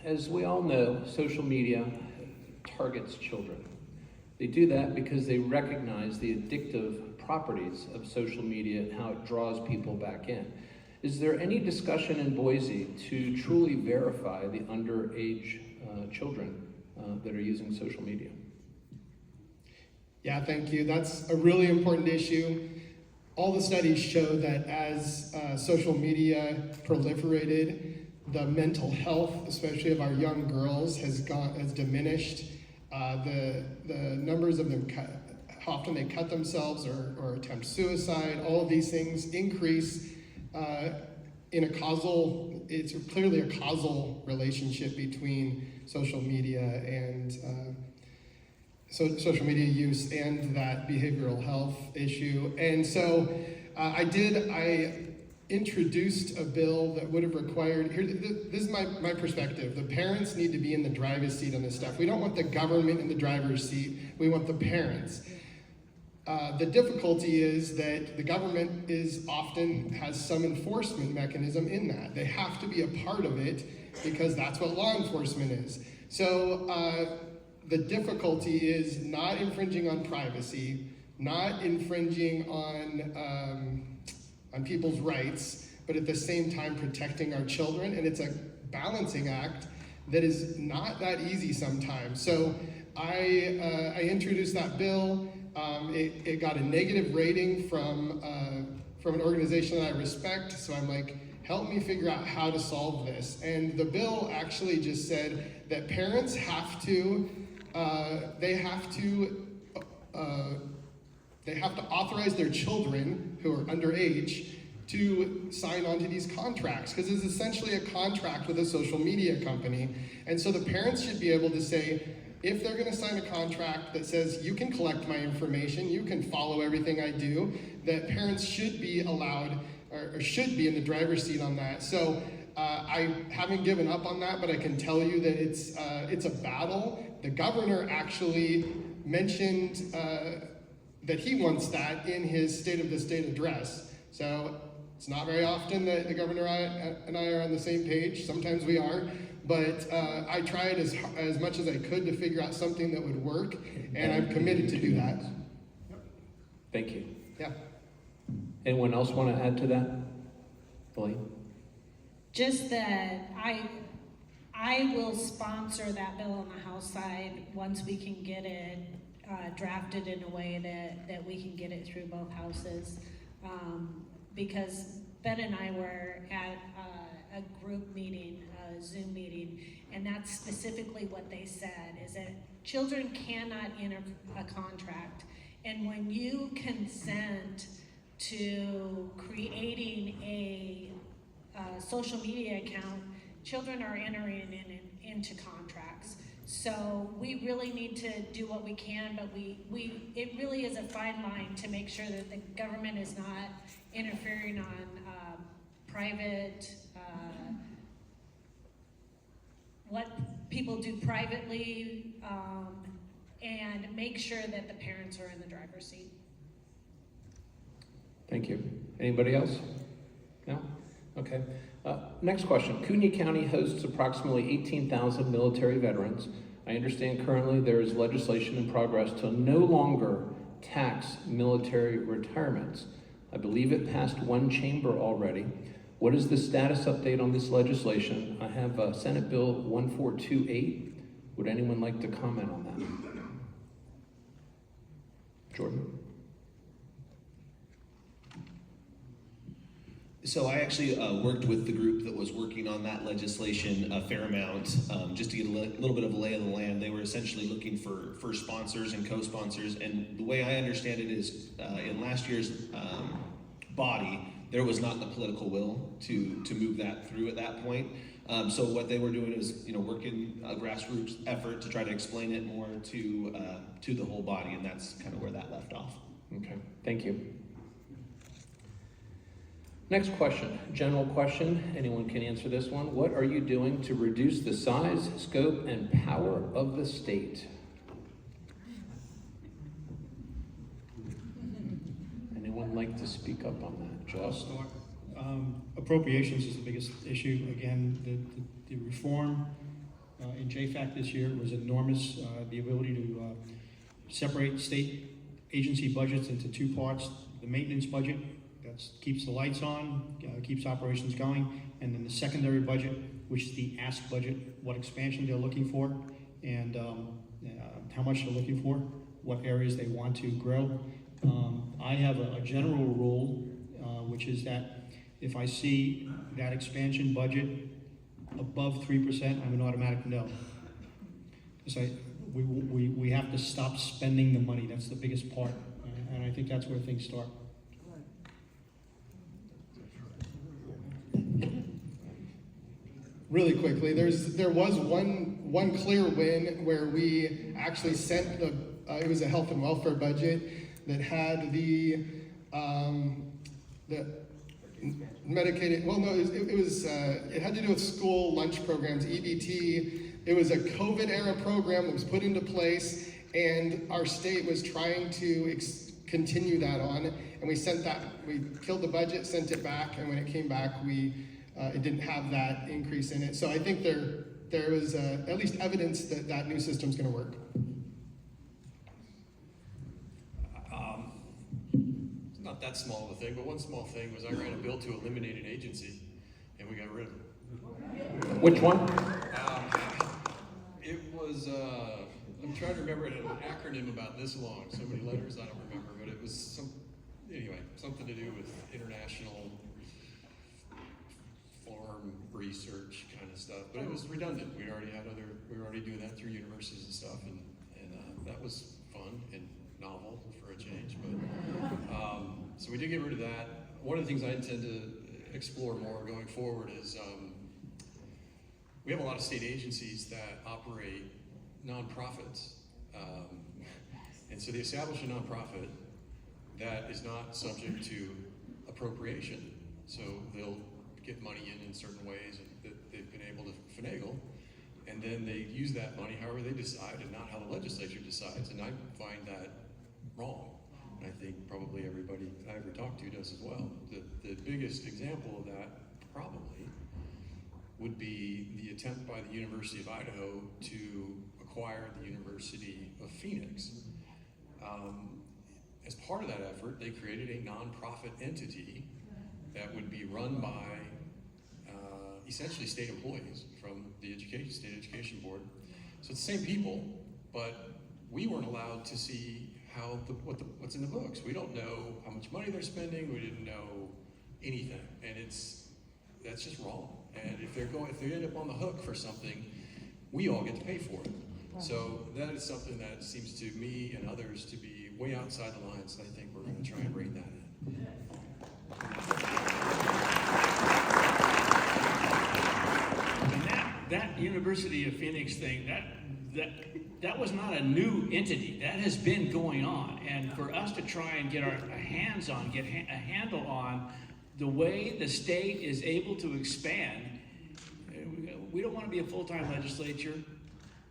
As we all know, social media targets children. They do that because they recognize the addictive properties of social media and how it draws people back in. Is there any discussion in Boise to truly verify the underage children that are using social media? Yeah, thank you. That's a really important issue. All the studies show that as social media proliferated, the mental health, especially of our young girls, has diminished. The numbers of them, how often they cut themselves or attempt suicide, all of these things increase in a causal, it's clearly a causal relationship between social media and social media use and that behavioral health issue. And so I introduced a bill that would have required, this is my perspective, the parents need to be in the driver's seat on this stuff. We don't want the government in the driver's seat, we want the parents. The difficulty is that the government often has some enforcement mechanism in that. They have to be a part of it because that's what law enforcement is. So the difficulty is not infringing on privacy, not infringing on people's rights, but at the same time protecting our children. And it's a balancing act that is not that easy sometimes. So I introduced that bill. It got a negative rating from an organization that I respect. So I'm like, help me figure out how to solve this. And the bill actually just said that parents have to authorize their children who are underage to sign on to these contracts, because it's essentially a contract with a social media company. And so the parents should be able to say, if they're gonna sign a contract that says you can collect my information, you can follow everything I do, that parents should be allowed or should be in the driver's seat on that. So I haven't given up on that, but I can tell you that it's a battle. The governor actually mentioned that he wants that in his State of the State address. So it's not very often that the governor and I are on the same page. Sometimes we are, but I tried as much as I could to figure out something that would work, and I'm committed to do that. Thank you. Yeah. Anyone else want to add to that? Elaine? Just that I will sponsor that bill on the House side once we can get it drafted in a way that we can get it through both houses. Because Ben and I were at a group meeting, a Zoom meeting, and that's specifically what they said, is that children cannot enter a contract. And when you consent to creating a social media account, children are entering into contracts. So we really need to do what we can, but it really is a fine line to make sure that the government is not interfering on private, what people do privately, and make sure that the parents are in the driver's seat. Thank you. Anybody else? No? Okay. Next question. Kootenai County hosts approximately 18,000 military veterans. I understand currently there is legislation in progress to no longer tax military retirements. I believe it passed one chamber already. What is the status update on this legislation? I have Senate Bill 1428. Would anyone like to comment on that? Jordan? So I actually worked with the group that was working on that legislation a fair amount, just to get a little bit of a lay of the land. They were essentially looking for sponsors and co-sponsors, and the way I understand it is in last year's body, there was not the political will to move that through at that point. So what they were doing is, working a grassroots effort to try to explain it more to the whole body, and that's kind of where that left off. Okay, thank you. Next question, general question. Anyone can answer this one. What are you doing to reduce the size, scope, and power of the state? Anyone like to speak up on that? Josh? Appropriations is the biggest issue. Again, the reform in JFAC this year. It was enormous. The ability to separate state agency budgets into two parts: the maintenance budget that keeps the lights on, keeps operations going, and then the secondary budget, which is the ask budget, what expansion they're looking for, and how much they're looking for, what areas they want to grow. I have a general rule, which is that if I see that expansion budget above 3%, I'm an automatic no. Because we have to stop spending the money. That's the biggest part, and I think that's where things start. Really quickly, there was one clear win where we actually sent it was a health and welfare budget that had the medicated. Well, no, it had to do with school lunch programs, EBT. It was a COVID era program that was put into place, and our state was trying to continue that on. And we sent that. We killed the budget, sent it back, and when it came back, it didn't have that increase in it. So I think there was at least evidence that that new system's going to work. It's not that small of a thing, but one small thing was I ran a bill to eliminate an agency, and we got rid of it. Which one? It was, I'm trying to remember it, an acronym about this long, so many letters I don't remember, but it was something to do with international farm research kind of stuff, but it was redundant. We were already doing that through universities and stuff, and that was fun and novel for a change, but so we did get rid of that. One of the things I intend to explore more going forward is we have a lot of state agencies that operate nonprofits, and so they establish a nonprofit that is not subject to appropriation, so they'll get money in certain ways that they've been able to finagle, and then they use that money however they decide and not how the legislature decides, and I find that wrong. And I think probably everybody I ever talked to does as well. The biggest example of that probably would be the attempt by the University of Idaho to acquire the University of Phoenix. As part of that effort, they created a nonprofit entity that would be run by essentially state employees from the State Education Board. So it's the same people, but we weren't allowed to see what's in the books. We don't know how much money they're spending. We didn't know anything, and that's just wrong. And if they end up on the hook for something, we all get to pay for it. So that is something that seems to me and others to be way outside the lines, and I think we're going to try and rein that in. That University of Phoenix thing, that was not a new entity. That has been going on. And for us to try and get our hands on, get a handle on the way the state is able to expand, we don't want to be a full-time legislature,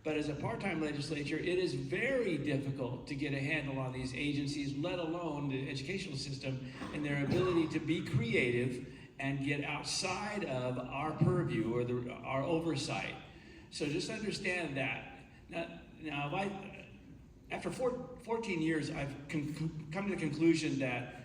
but as a part-time legislature, it is very difficult to get a handle on these agencies, let alone the educational system and their ability to be creative and get outside of our purview or our oversight. So just understand that. Now after 14 years, I've come to the conclusion that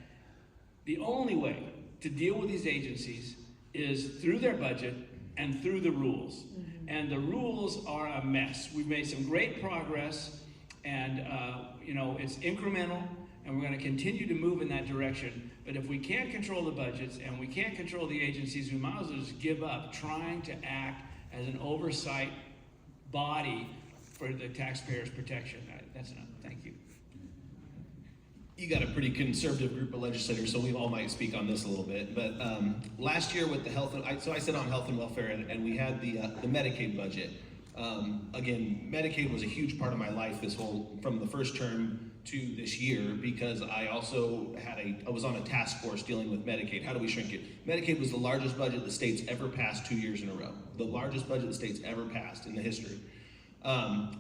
the only way to deal with these agencies is through their budget and through the rules. And the rules are a mess. We've made some great progress, and it's incremental, and we're going to continue to move in that direction. But if we can't control the budgets and we can't control the agencies, we might as well just give up trying to act as an oversight body for the taxpayers' protection. That's enough. Thank you. You got a pretty conservative group of legislators, so we all might speak on this a little bit. But last year with the so I sit on health and welfare, and we had the Medicaid budget. Again, Medicaid was a huge part of my life from the first term to this year, because I also I was on a task force dealing with Medicaid. How do we shrink it? Medicaid was the largest budget the state's ever passed 2 years in a row. The largest budget the state's ever passed in the history.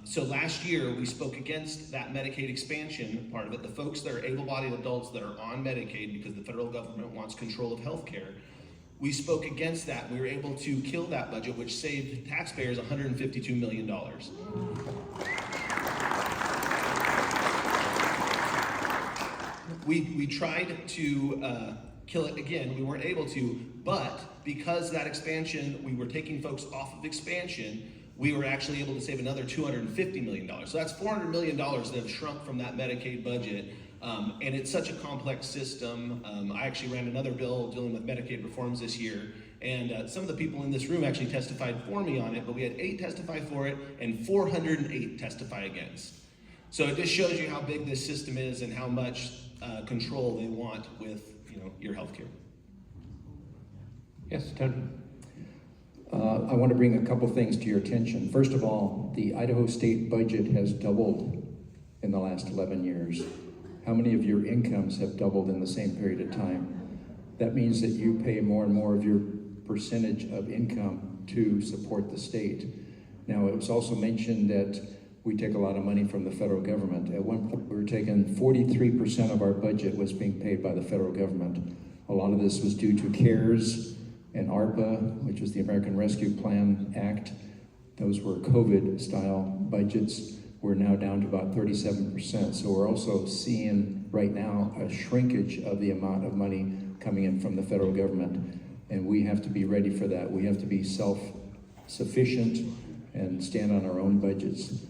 So last year we spoke against that Medicaid expansion part of it. The folks that are able-bodied adults that are on Medicaid because the federal government wants control of health care, We spoke against that. We were able to kill that budget, which saved taxpayers $152 million. We tried to kill it again. We weren't able to, but because that expansion, we were taking folks off of expansion, we were actually able to save another $250 million. So that's $400 million that have shrunk from that Medicaid budget. And it's such a complex system. I actually ran another bill dealing with Medicaid reforms this year. And some of the people in this room actually testified for me on it, but we had 8 testify for it and 408 testify against. So it just shows you how big this system is and how much control they want with, your healthcare. Yes, Tony? I want to bring a couple things to your attention. First of all, the Idaho state budget has doubled in the last 11 years. How many of your incomes have doubled in the same period of time? That means that you pay more and more of your percentage of income to support the state. Now, it was also mentioned that we take a lot of money from the federal government. At one point, we were taking 43% of our budget was being paid by the federal government. A lot of this was due to CARES and ARPA, which was the American Rescue Plan Act. Those were COVID-style budgets. We're now down to about 37%. So we're also seeing right now a shrinkage of the amount of money coming in from the federal government. And we have to be ready for that. We have to be self-sufficient and stand on our own budgets.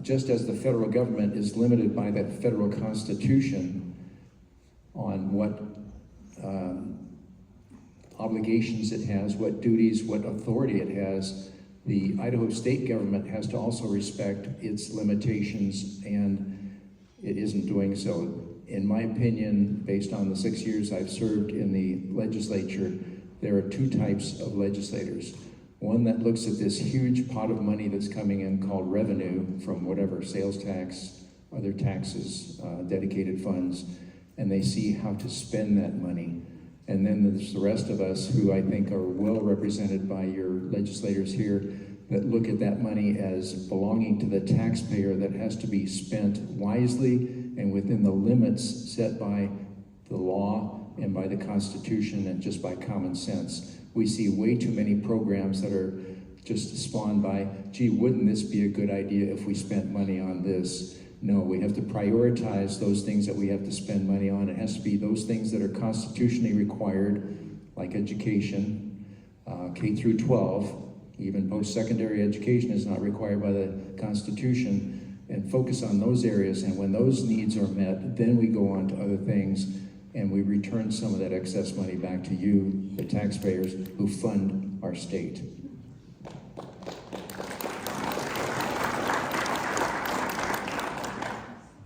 Just as the federal government is limited by that federal constitution on what obligations it has, what duties, what authority it has, the Idaho state government has to also respect its limitations, and it isn't doing so. In my opinion, based on the 6 years I've served in the legislature, there are 2 types of legislators. One that looks at this huge pot of money that's coming in called revenue from whatever, sales tax, other taxes, dedicated funds, and they see how to spend that money. And then there's the rest of us who I think are well represented by your legislators here that look at that money as belonging to the taxpayer, that has to be spent wisely and within the limits set by the law and by the Constitution and just by common sense. We see way too many programs that are just spawned by, gee, wouldn't this be a good idea if we spent money on this? No, we have to prioritize those things that we have to spend money on. It has to be those things that are constitutionally required, like education, K through 12, even post-secondary education is not required by the Constitution, and focus on those areas. And when those needs are met, then we go on to other things, and we return some of that excess money back to you, the taxpayers who fund our state.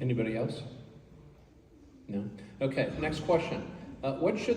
Anybody else? No? Okay, next question. What should